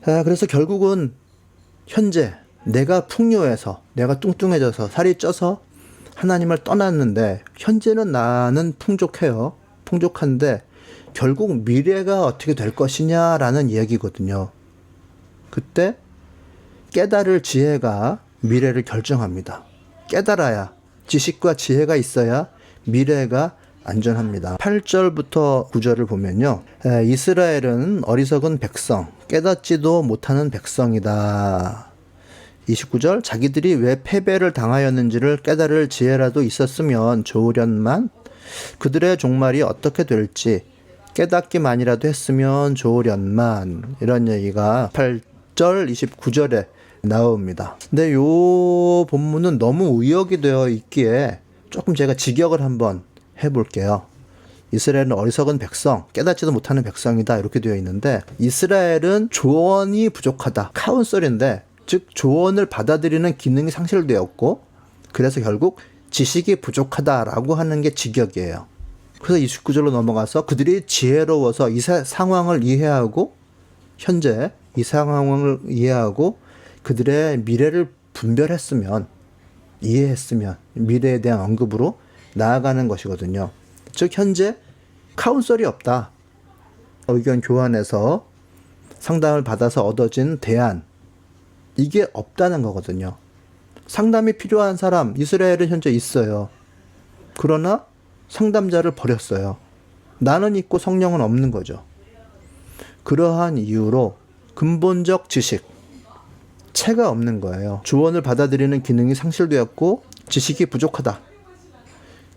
그래서 결국은 현재 내가 풍요해서, 내가 뚱뚱해져서, 살이 쪄서 하나님을 떠났는데, 현재는 나는 풍족해요. 풍족한데 결국 미래가 어떻게 될 것이냐라는 이야기거든요. 그때 깨달을 지혜가 미래를 결정합니다. 깨달아야, 지식과 지혜가 있어야 미래가 안전합니다. 8절부터 9절을 보면요. 이스라엘은 어리석은 백성, 깨닫지도 못하는 백성이다. 29절, 자기들이 왜 패배를 당하였는지를 깨달을 지혜라도 있었으면 좋으련만 그들의 종말이 어떻게 될지 깨닫기만이라도 했으면 좋으련만, 이런 얘기가 8절 29절에 나옵니다. 근데 요 본문은 너무 의역이 되어 있기에 조금 제가 직역을 한번 해볼게요. 이스라엘은 어리석은 백성, 깨닫지도 못하는 백성이다, 이렇게 되어 있는데, 이스라엘은 조언이 부족하다, 카운셀인데, 즉 조언을 받아들이는 기능이 상실되었고, 그래서 결국 지식이 부족하다라고 하는 게 직역이에요. 그래서 29절로 넘어가서 그들이 지혜로워서 이 상황을 이해하고, 현재 이 상황을 이해하고 그들의 미래를 분별했으면, 이해했으면 미래에 대한 언급으로 나아가는 것이거든요. 즉 현재 카운셀이 없다. 의견 교환해서 상담을 받아서 얻어진 대안, 이게 없다는 거거든요. 상담이 필요한 사람, 이스라엘은 현재 있어요. 그러나 상담자를 버렸어요. 나는 있고 성령은 없는 거죠. 그러한 이유로 근본적 지식, 체가 없는 거예요. 조언을 받아들이는 기능이 상실되었고 지식이 부족하다.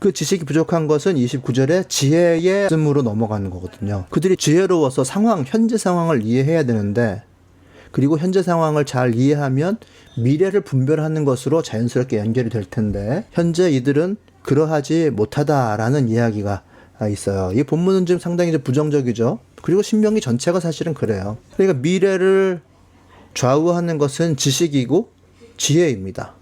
그 지식이 부족한 것은 29절에 지혜의 씀으로 넘어가는 거거든요. 그들이 지혜로워서 현재 상황을 이해해야 되는데, 그리고 현재 상황을 잘 이해하면 미래를 분별하는 것으로 자연스럽게 연결이 될 텐데, 현재 이들은 그러하지 못하다라는 이야기가 있어요. 이 본문은 지금 상당히 부정적이죠. 그리고 신명기 전체가 사실은 그래요. 그러니까 미래를 좌우하는 것은 지식이고 지혜입니다.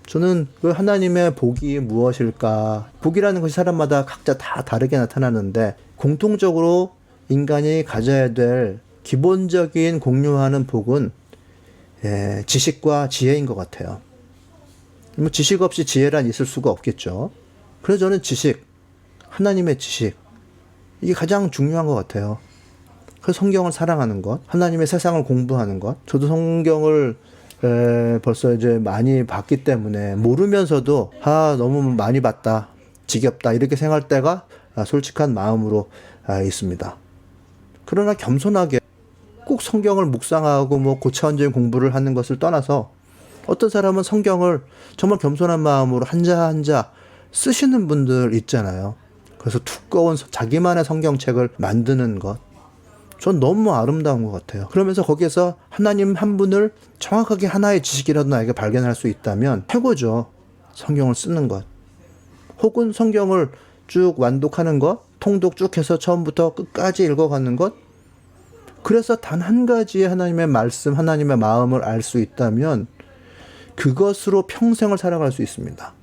저는 그 하나님의 복이 무엇일까? 복이라는 것이 사람마다 각자 다 다르게 나타나는데, 공통적으로 인간이 가져야 될 기본적인 공유하는 복은 지식과 지혜인 것 같아요. 뭐 지식 없이 지혜란 있을 수가 없겠죠. 그래서 저는 지식, 하나님의 지식, 이게 가장 중요한 것 같아요. 그래서 성경을 사랑하는 것, 하나님의 세상을 공부하는 것. 저도 성경을 벌써 이제 많이 봤기 때문에 모르면서도 너무 많이 봤다, 지겹다, 이렇게 생각할 때가 솔직한 마음으로 있습니다. 그러나 겸손하게 꼭 성경을 묵상하고 뭐 고차원적인 공부를 하는 것을 떠나서, 어떤 사람은 성경을 정말 겸손한 마음으로 한자 한자 쓰시는 분들 있잖아요. 그래서 두꺼운 자기만의 성경책을 만드는 것, 전 너무 아름다운 것 같아요. 그러면서 거기에서 하나님 한 분을 정확하게 하나의 지식이라도 나에게 발견할 수 있다면 최고죠. 성경을 쓰는 것. 혹은 성경을 쭉 완독하는 것, 통독 쭉 해서 처음부터 끝까지 읽어가는 것. 그래서 단 한 가지의 하나님의 말씀, 하나님의 마음을 알 수 있다면 그것으로 평생을 살아갈 수 있습니다.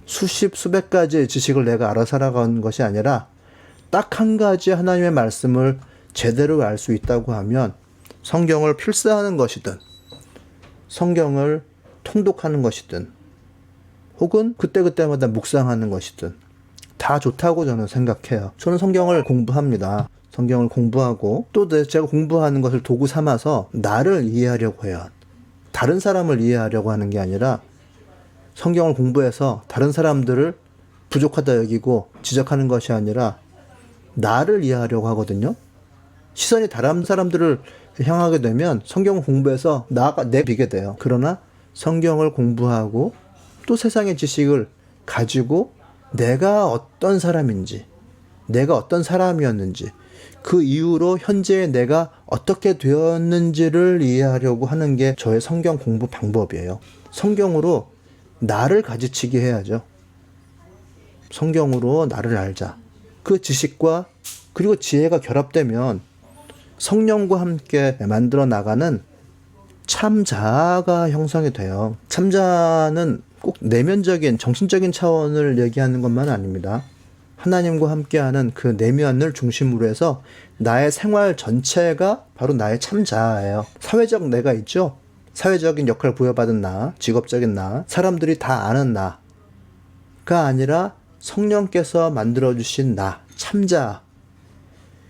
수십, 수백 가지의 지식을 내가 알아 살아가는 것이 아니라 딱 한 가지 하나님의 말씀을 제대로 알 수 있다고 하면, 성경을 필사하는 것이든 성경을 통독하는 것이든 혹은 그때그때마다 묵상하는 것이든 다 좋다고 저는 생각해요. 저는 성경을 공부합니다. 성경을 공부하고 또 제가 공부하는 것을 도구 삼아서 나를 이해하려고 해요. 다른 사람을 이해하려고 하는 게 아니라 성경을 공부해서 다른 사람들을 부족하다 여기고 지적하는 것이 아니라 나를 이해하려고 하거든요. 시선이 다른 사람들을 향하게 되면 성경을 공부해서 내비게 돼요. 그러나 성경을 공부하고 또 세상의 지식을 가지고 내가 어떤 사람인지, 내가 어떤 사람이었는지, 그 이후로 현재의 내가 어떻게 되었는지를 이해하려고 하는 게 저의 성경 공부 방법이에요. 성경으로 나를 가지치게 해야죠. 성경으로 나를 알자. 그 지식과 그리고 지혜가 결합되면 성령과 함께 만들어 나가는 참자가 형성이 돼요. 참자는 꼭 내면적인 정신적인 차원을 얘기하는 것만 아닙니다. 하나님과 함께하는 그 내면을 중심으로 해서 나의 생활 전체가 바로 나의 참자아예요. 사회적 내가 있죠? 사회적인 역할을 부여받은 나, 직업적인 나, 사람들이 다 아는 나가 아니라 성령께서 만들어주신 나, 참자.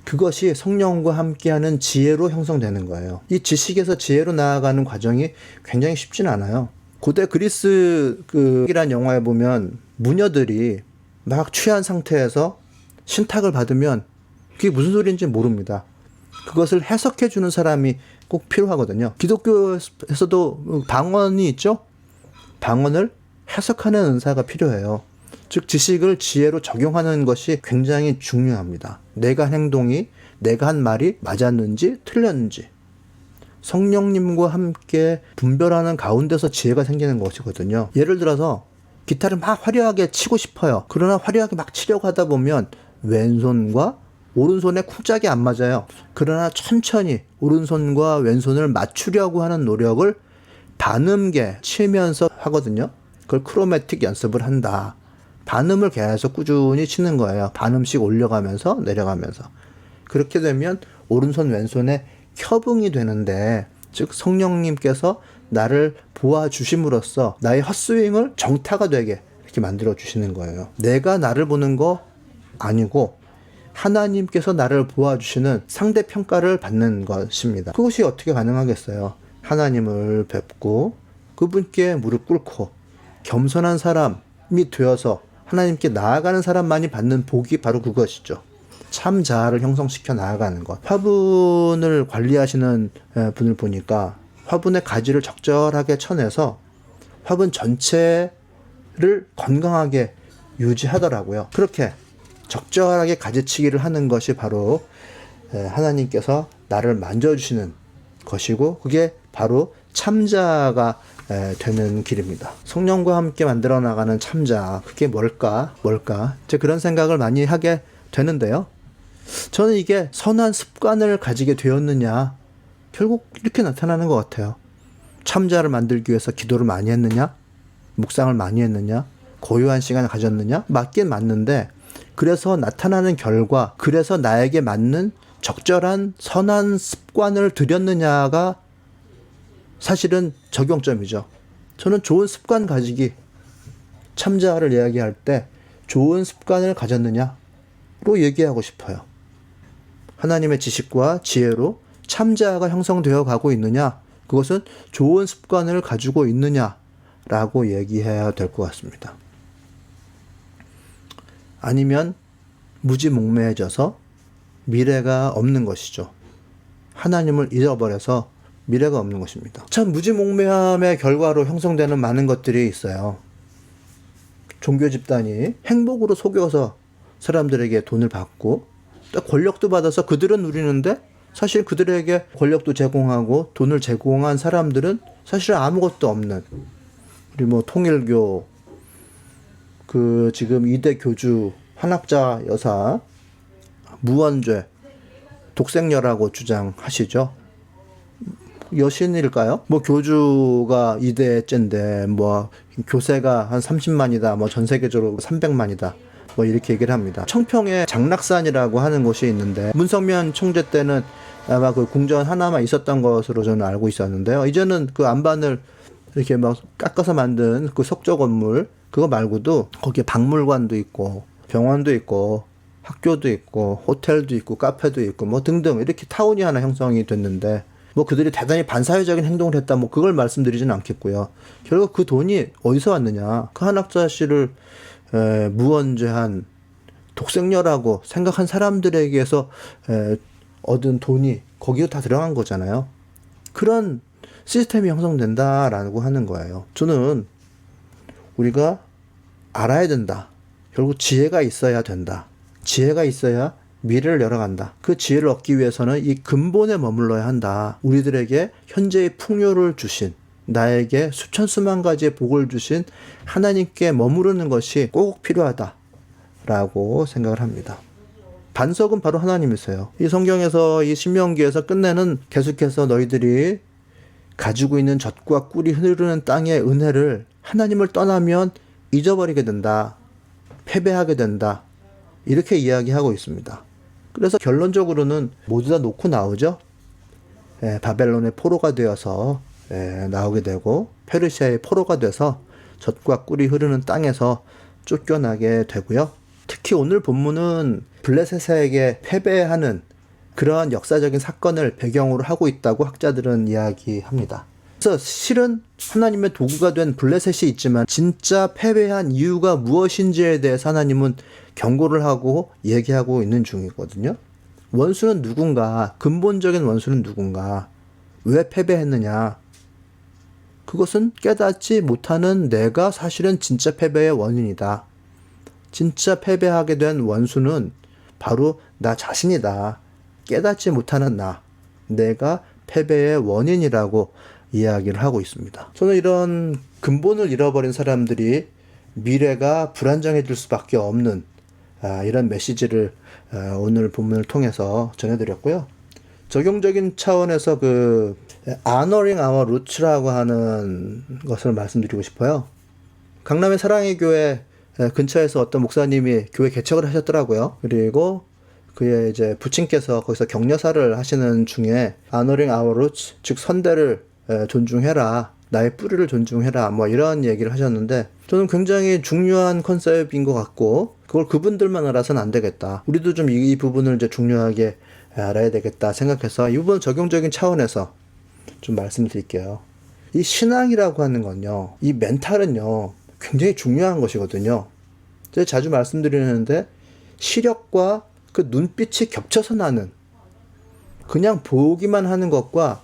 그것이 성령과 함께하는 지혜로 형성되는 거예요. 이 지식에서 지혜로 나아가는 과정이 굉장히 쉽진 않아요. 고대 그리스 이란 영화에 보면 무녀들이 막 취한 상태에서 신탁을 받으면 그게 무슨 소리인지 모릅니다. 그것을 해석해 주는 사람이 꼭 필요하거든요. 기독교에서도 방언이 있죠? 방언을 해석하는 은사가 필요해요. 즉 지식을 지혜로 적용하는 것이 굉장히 중요합니다. 내가 한 행동이, 내가 한 말이 맞았는지 틀렸는지 성령님과 함께 분별하는 가운데서 지혜가 생기는 것이거든요. 예를 들어서 기타를 막 화려하게 치고 싶어요. 그러나 화려하게 막 치려고 하다 보면 왼손과 오른손의 쿵짝이 안 맞아요. 그러나 천천히 오른손과 왼손을 맞추려고 하는 노력을 반음계 치면서 하거든요. 그걸 크로매틱 연습을 한다. 반음을 계속 꾸준히 치는 거예요. 반음씩 올려가면서 내려가면서. 그렇게 되면 오른손 왼손의 협응이 되는데, 즉 성령님께서 나를 보아주심으로써 나의 헛스윙을 정타가 되게 이렇게 만들어 주시는 거예요. 내가 나를 보는 거 아니고 하나님께서 나를 보아주시는 상대평가를 받는 것입니다. 그것이 어떻게 가능하겠어요? 하나님을 뵙고 그분께 무릎 꿇고 겸손한 사람이 되어서 하나님께 나아가는 사람만이 받는 복이 바로 그것이죠. 참 자아를 형성시켜 나아가는 것. 화분을 관리하시는 분을 보니까 화분의 가지를 적절하게 쳐내서 화분 전체를 건강하게 유지하더라고요. 그렇게 적절하게 가지치기를 하는 것이 바로 하나님께서 나를 만져주시는 것이고, 그게 바로 참자가 되는 길입니다. 성령과 함께 만들어 나가는 참자, 그게 뭘까? 제가 그런 생각을 많이 하게 되는데요. 저는 이게 선한 습관을 가지게 되었느냐, 결국 이렇게 나타나는 것 같아요. 참자를 만들기 위해서 기도를 많이 했느냐, 묵상을 많이 했느냐, 고요한 시간을 가졌느냐, 맞긴 맞는데, 그래서 나타나는 결과, 그래서 나에게 맞는 적절한 선한 습관을 들였느냐가 사실은 적용점이죠. 저는 좋은 습관 가지기, 참자를 이야기할 때 좋은 습관을 가졌느냐로 얘기하고 싶어요. 하나님의 지식과 지혜로 참자가 형성되어 가고 있느냐, 그것은 좋은 습관을 가지고 있느냐라고 얘기해야 될 것 같습니다. 아니면 무지몽매해져서 미래가 없는 것이죠. 하나님을 잃어버려서 미래가 없는 것입니다. 참 무지몽매함의 결과로 형성되는 많은 것들이 있어요. 종교 집단이 행복으로 속여서 사람들에게 돈을 받고 또 권력도 받아서 그들은 누리는데, 사실 그들에게 권력도 제공하고 돈을 제공한 사람들은 사실 아무것도 없는, 우리 통일교 지금 2대 교주 한학자 여사 무원죄 독생녀라고 주장하시죠. 여신일까요? 교주가 2대째인데 교세가 한 30만이다, 전 세계적으로 300만이다, 이렇게 얘기를 합니다. 청평에 장락산이라고 하는 곳이 있는데, 문성면 총재 때는 아마 그 궁전 하나만 있었던 것으로 저는 알고 있었는데요. 이제는 그 안반을 이렇게 깎아서 만든 그 석조 건물, 그거 말고도 거기에 박물관도 있고 병원도 있고 학교도 있고 호텔도 있고 카페도 있고 등등 이렇게 타운이 하나 형성이 됐는데, 그들이 대단히 반사회적인 행동을 했다, 그걸 말씀드리지는 않겠고요. 결국 그 돈이 어디서 왔느냐, 그 한학자 씨를 무언죄한 독생녀라고 생각한 사람들에게서 얻은 돈이 거기에 다 들어간 거잖아요. 그런 시스템이 형성된다라고 하는 거예요. 저는 우리가 알아야 된다. 결국 지혜가 있어야 된다. 지혜가 있어야 미래를 열어간다. 그 지혜를 얻기 위해서는 이 근본에 머물러야 한다. 우리들에게 현재의 풍요를 주신, 나에게 수천 수만 가지의 복을 주신 하나님께 머무르는 것이 꼭 필요하다라고 생각을 합니다. 반석은 바로 하나님이세요. 이 성경에서, 이 신명기에서 끝내는, 계속해서 너희들이 가지고 있는 젖과 꿀이 흐르는 땅의 은혜를 하나님을 떠나면 잊어버리게 된다. 패배하게 된다. 이렇게 이야기하고 있습니다. 그래서 결론적으로는 모두 다 놓고 나오죠. 바벨론의 포로가 되어서 나오게 되고 페르시아의 포로가 돼서 젖과 꿀이 흐르는 땅에서 쫓겨나게 되고요. 특히 오늘 본문은 블레셋에게 패배하는 그러한 역사적인 사건을 배경으로 하고 있다고 학자들은 이야기합니다. 그래서 실은 하나님의 도구가 된 블레셋이 있지만 진짜 패배한 이유가 무엇인지에 대해서 하나님은 경고를 하고 얘기하고 있는 중이거든요. 원수는 누군가, 근본적인 원수는 누군가, 왜 패배했느냐, 그것은 깨닫지 못하는 내가 사실은 진짜 패배의 원인이다. 진짜 패배하게 된 원수는 바로 나 자신이다. 깨닫지 못하는 내가 패배의 원인이라고 이야기를 하고 있습니다. 저는 이런 근본을 잃어버린 사람들이 미래가 불안정해질 수밖에 없는 이런 메시지를 오늘 본문을 통해서 전해드렸고요. 적용적인 차원에서 honoring our roots라고 하는 것을 말씀드리고 싶어요. 강남의 사랑의 교회 근처에서 어떤 목사님이 교회 개척을 하셨더라고요. 그리고 그의 이제 부친께서 거기서 격려사를 하시는 중에 honoring our roots, 즉 선대를 존중해라, 나의 뿌리를 존중해라, 뭐 이런 얘기를 하셨는데, 저는 굉장히 중요한 컨셉인 것 같고, 그걸 그분들만 알아서는 안 되겠다. 우리도 좀 이 부분을 이제 중요하게 알아야 되겠다 생각해서 이 부분 적용적인 차원에서 좀 말씀드릴게요. 이 신앙이라고 하는 건요, 이 멘탈은요, 굉장히 중요한 것이거든요. 제가 자주 말씀드리는데, 시력과 그 눈빛이 겹쳐서 나는, 그냥 보기만 하는 것과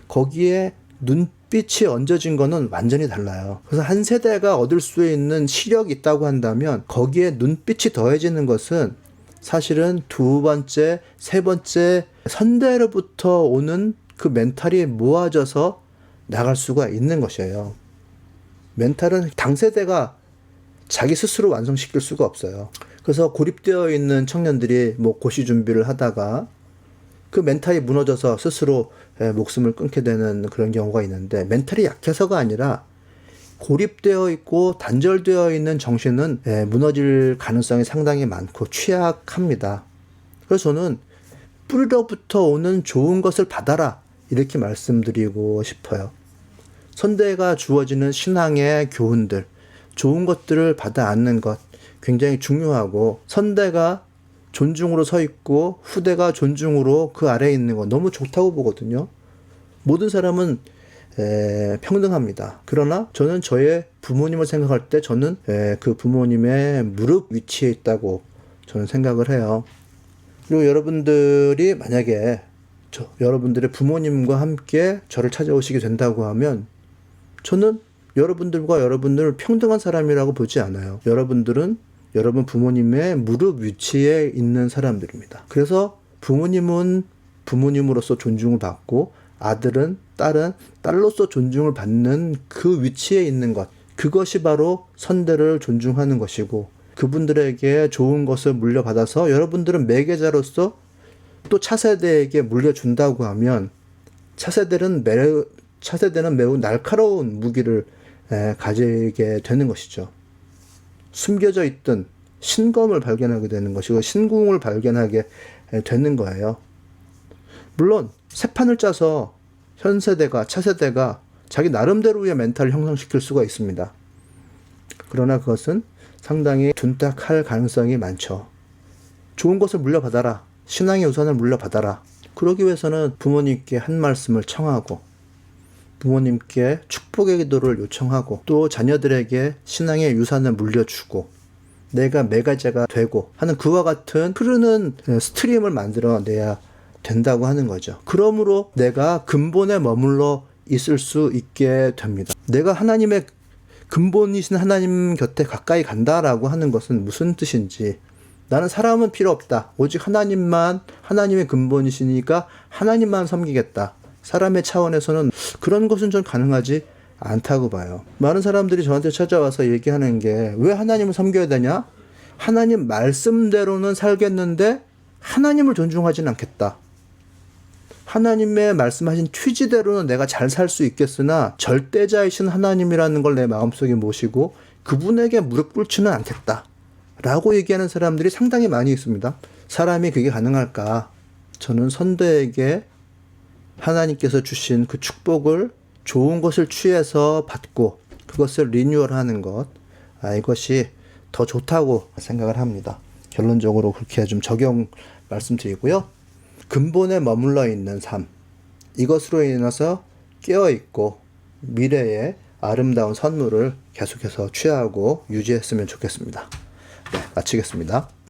거기에 눈빛이 얹어진 거는 완전히 달라요. 그래서 한 세대가 얻을 수 있는 시력이 있다고 한다면 거기에 눈빛이 더해지는 것은 사실은 두 번째, 세 번째 선대로부터 오는 그 멘탈이 모아져서 나갈 수가 있는 것이에요. 멘탈은 당세대가 자기 스스로 완성시킬 수가 없어요. 그래서 고립되어 있는 청년들이 뭐 고시 준비를 하다가 그 멘탈이 무너져서 스스로 목숨을 끊게 되는 그런 경우가 있는데, 멘탈이 약해서가 아니라 고립되어 있고 단절되어 있는 정신은 무너질 가능성이 상당히 많고 취약합니다. 그래서 저는 뿌리로부터 오는 좋은 것을 받아라, 이렇게 말씀드리고 싶어요. 선대가 주어지는 신앙의 교훈들, 좋은 것들을 받아 안는 것 굉장히 중요하고, 선대가 존중으로 서 있고 후대가 존중으로 그 아래에 있는 거 너무 좋다고 보거든요. 모든 사람은 평등합니다. 그러나 저는 저의 부모님을 생각할 때 저는 그 부모님의 무릎 위치에 있다고 저는 생각을 해요. 그리고 여러분들이 만약에 여러분들의 부모님과 함께 저를 찾아오시게 된다고 하면 저는 여러분들과 여러분들을 평등한 사람이라고 보지 않아요. 여러분들은 여러분 부모님의 무릎 위치에 있는 사람들입니다. 그래서 부모님은 부모님으로서 존중을 받고 아들은 딸은 딸로서 존중을 받는 그 위치에 있는 것, 그것이 바로 선대를 존중하는 것이고, 그분들에게 좋은 것을 물려받아서 여러분들은 매개자로서 또 차세대에게 물려준다고 하면 차세대는 매우 날카로운 무기를 가지게 되는 것이죠. 숨겨져 있던 신검을 발견하게 되는 것이고 신궁을 발견하게 되는 거예요. 물론 새 판을 짜서 현 세대가 차세대가 자기 나름대로의 멘탈을 형성시킬 수가 있습니다. 그러나 그것은 상당히 둔탁할 가능성이 많죠. 좋은 것을 물려받아라. 신앙의 우선을 물려받아라. 그러기 위해서는 부모님께 한 말씀을 청하고 부모님께 축복의 기도를 요청하고 또 자녀들에게 신앙의 유산을 물려주고 내가 매가자가 되고 하는 그와 같은 흐르는 스트림을 만들어내야 된다고 하는 거죠. 그러므로 내가 근본에 머물러 있을 수 있게 됩니다. 내가 하나님의 근본이신 하나님 곁에 가까이 간다라고 하는 것은 무슨 뜻인지, 나는 사람은 필요 없다. 오직 하나님만, 하나님의 근본이시니까 하나님만 섬기겠다. 사람의 차원에서는 그런 것은 좀 가능하지 않다고 봐요. 많은 사람들이 저한테 찾아와서 얘기하는 게 왜 하나님을 섬겨야 되냐? 하나님 말씀대로는 살겠는데 하나님을 존중하진 않겠다. 하나님의 말씀하신 취지대로는 내가 잘 살 수 있겠으나 절대자이신 하나님이라는 걸 내 마음속에 모시고 그분에게 무릎 꿇지는 않겠다 라고 얘기하는 사람들이 상당히 많이 있습니다. 사람이 그게 가능할까? 저는 선대에게 하나님께서 주신 그 축복을 좋은 것을 취해서 받고 그것을 리뉴얼하는 것, 이것이 더 좋다고 생각을 합니다. 결론적으로 그렇게 좀 적용 말씀드리고요. 근본에 머물러 있는 삶, 이것으로 인해서 깨어있고 미래의 아름다운 선물을 계속해서 취하고 유지했으면 좋겠습니다. 네, 마치겠습니다.